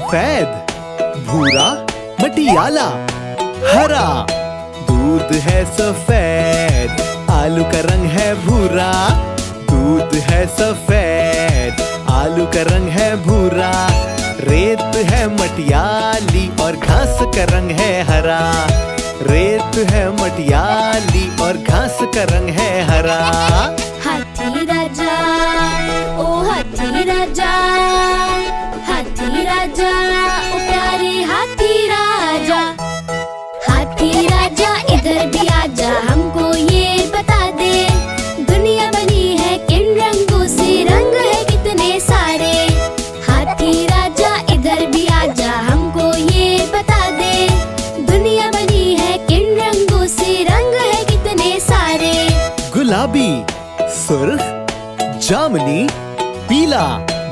सफेद, भूरा, मटियाला, हरा। दूध है सफेद, आलू का रंग है भूरा। दूध है सफेद, आलू का रंग है भूरा। रेत है मटियाली और घास का रंग है हरा। रेत है मटियाली और घास का रंग है हरा। हाथी राजा, ओ हाथी राजा, हाथी राजा, ओ प्यारे हाथी राजा। हाथी राजा इधर भी आजा, हमको ये बता दे, दुनिया बनी है किन रंगों से, रंग है कितने सारे। हाथी राजा इधर भी आजा, हमको ये बता दे, दुनिया बनी है किन रंगों से, रंग है कितने सारे। गुलाबी, सुर्ख, जामुनी, पीला।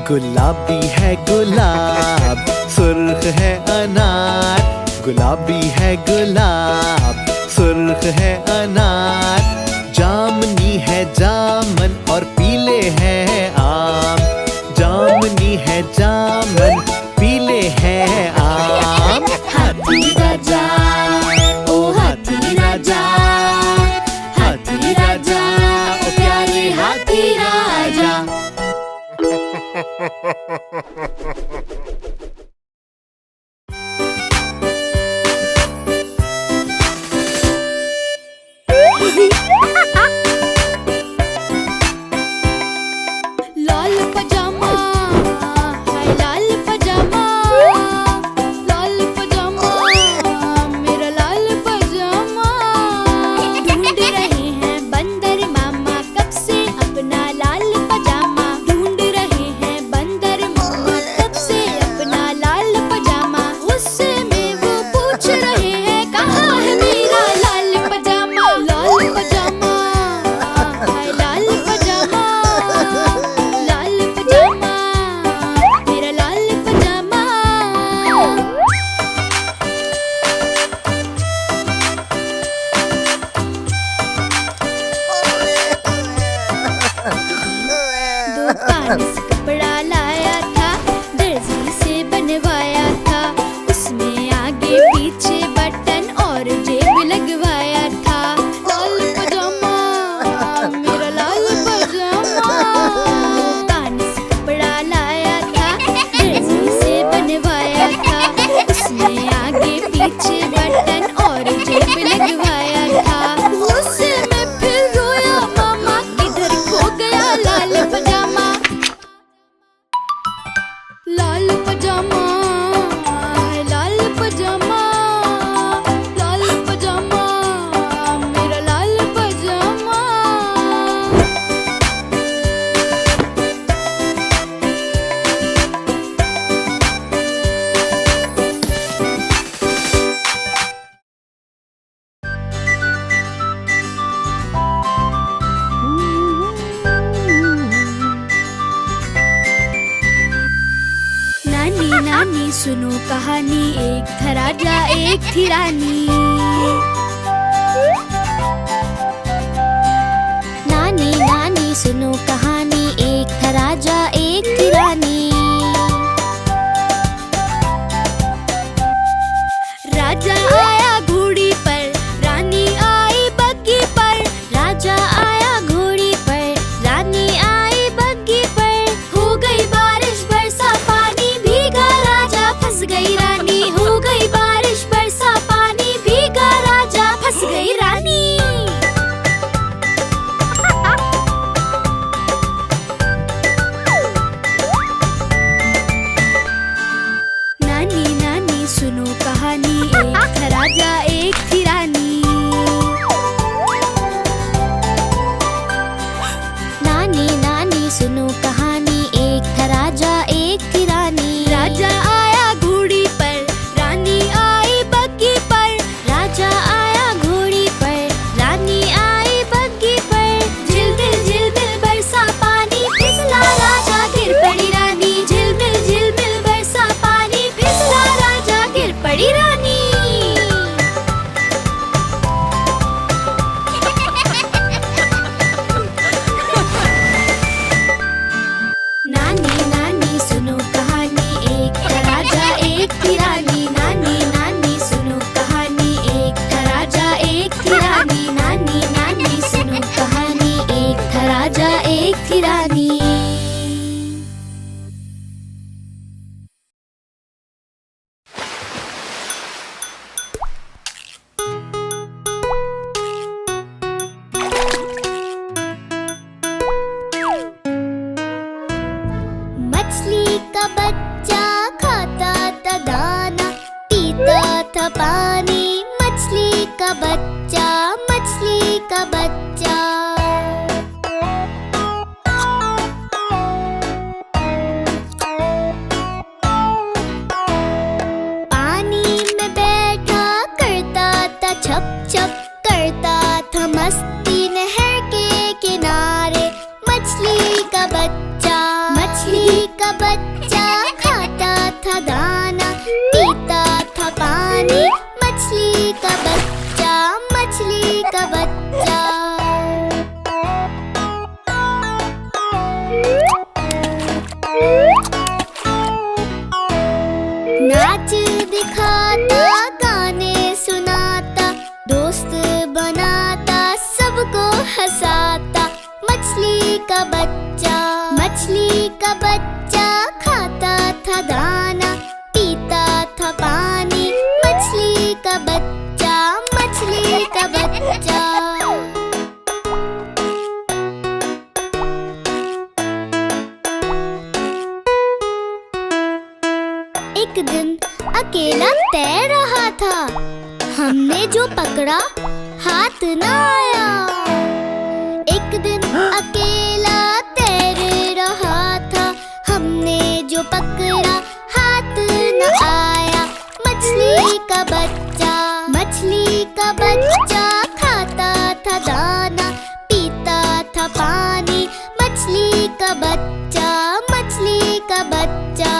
गुलाबी है गुलाब, सुर्ख है अनार। गुलाबी है गुलाब, सुर्ख है अनार। जामुनी है जामन और पीले हैं आम। जामुनी है जामन, पीले हैं आम। हाथी राजा, ओ हाथी राजा, हाथी राजा, ओ प्यारे हाथी राजा। लाल पजामा, हाय लाल पजामा, लाल पजामा, मेरा लाल पजामा। ढूंढ रहे हैं बंदर मामा कब से अपना लाल पजामा। ढूंढ रहे हैं बंदर मामा कब से अपना लाल पजामा। गुस्से में वो पूछ रहे हैं कहाँ है मेरा लाल पजामा। लाल पजामा, हाय लाल पजामा, लाल पजामा, मेरा लाल पजामा। दुकान से कपड़ा लाया था, दर्जी से बनवाया था। उसमें आगे पीछे बटन और जेब लगवाया था। लाल पजामा, मेरा लाल पजामा। दुकान से कपड़ा लाया था, दर्जी से बनवाया था। उसमें आगे पीछे बटन और जेब लगवाया था। गुस्से में फिर रोया मामा, किधर खो गया लाल पजामा। लाल पजामा, हाय लाल पजामा, लाल पजामा, मेरा लाल पजामा। नानी नानी सुनो कहानी, एक था राजा एक थी रानी। नानी नानी सुनो कहानी, एक था राजा एक थी रानी। राजा आया घोड़ी पर, रानी आई बग्गी पर। राजा आया घोड़ी पर, रानी आई बग्गी पर। हो गई बारिश बरसा पानी, भीगा राजा फंस गई रानी। हो गई बारिश बरसा पानी, भीगा राजा फंस गई रानी। थी रानी। मछली का बच्चा खाता था दाना, पीता था पानी। मछली का बच्चा, मछली का बच्चा। पानी में बैठा करता था छप छप, करता था मस्ती नहर के किनारे। मछली का बच्चा, मछली का बच्चा खाता था दाना, पीता था पानी। मछली का बच्चा, मछली का बच्चा। नाच दिखाता, गाने सुनाता, दोस्त बनाता, सबको हंसाता। मछली का बच्चा, मछली का बच्चा खाता था दाना, पीता था पानी। मछली का बच्चा, मछली का बच्चा। एक दिन अकेला तैर रहा था, हमने जो पकड़ा हाथ न आया। एक दिन अकेला तैर रहा था, हमने जो पकड़ा हाथ न आया। मछली का बच्चा, मछली का बच्चा खाता था दाना, पीता था पानी। मछली का बच्चा, मछली का बच्चा।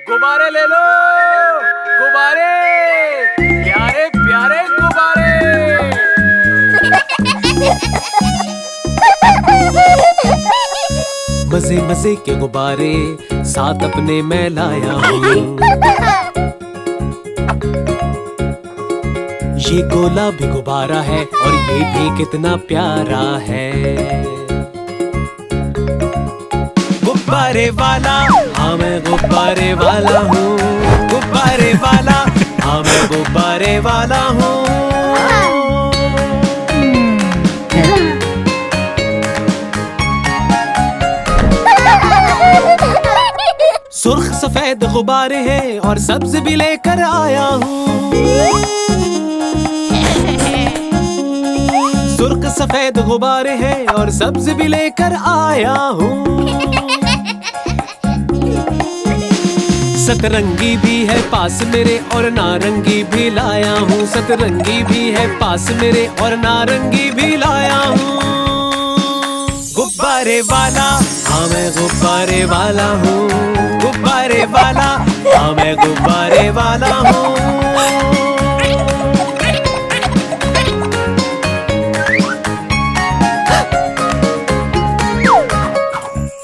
गुब्बारे ले लो, गुब्बारे, प्यारे प्यारे गुब्बारे। मजे मजे के गुब्बारे साथ अपने मैं लाया हूँ। ये गोला भी गुब्बारा है और ये भी कितना प्यारा है। गुब्बारे वाला, हाँ मैं गुब्बारे वाला हूँ। गुब्बारे वाला, हाँ मैं गुब्बारे वाला हूँ। सुर्ख सफेद गुब्बारे हैं और सब्ज भी लेकर आया हूँ। सुर्ख सफेद गुब्बारे हैं और सब्ज भी लेकर आया हूँ। सतरंगी भी है पास मेरे और नारंगी भी लाया हूँ। सतरंगी भी है पास मेरे और नारंगी भी लाया हूँ। गुब्बारे वाला, हाँ मैं गुब्बारे वाला हूँ। गुब्बारे वाला, हाँ मैं गुब्बारे वाला हूँ।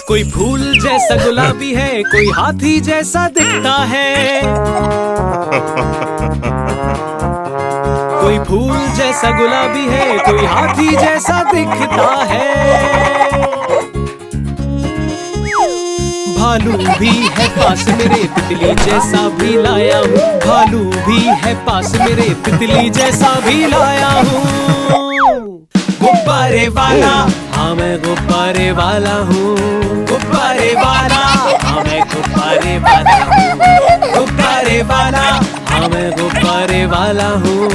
कोई फूल जैसा गुलाबी है, कोई हाथी जैसा दिखता है। कोई फूल जैसा गुलाबी है, कोई हाथी जैसा दिखता है। भालू भी है पास मेरे, तितली जैसा भी लाया हूँ। भालू भी है पास मेरे, तितली जैसा भी लाया हूँ। गुब्बारे वाला, हाँ मैं गुब्बारे वाला हूँ। गुब्बारे वाला, हाँ मैं गुब्बारे वाला हूँ। गुब्बारे वाला, हाँ मैं गुब्बारे वाला हूँ।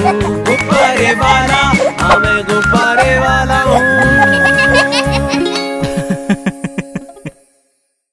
गुब्बारे वाला, हाँ मैं गुब्बारे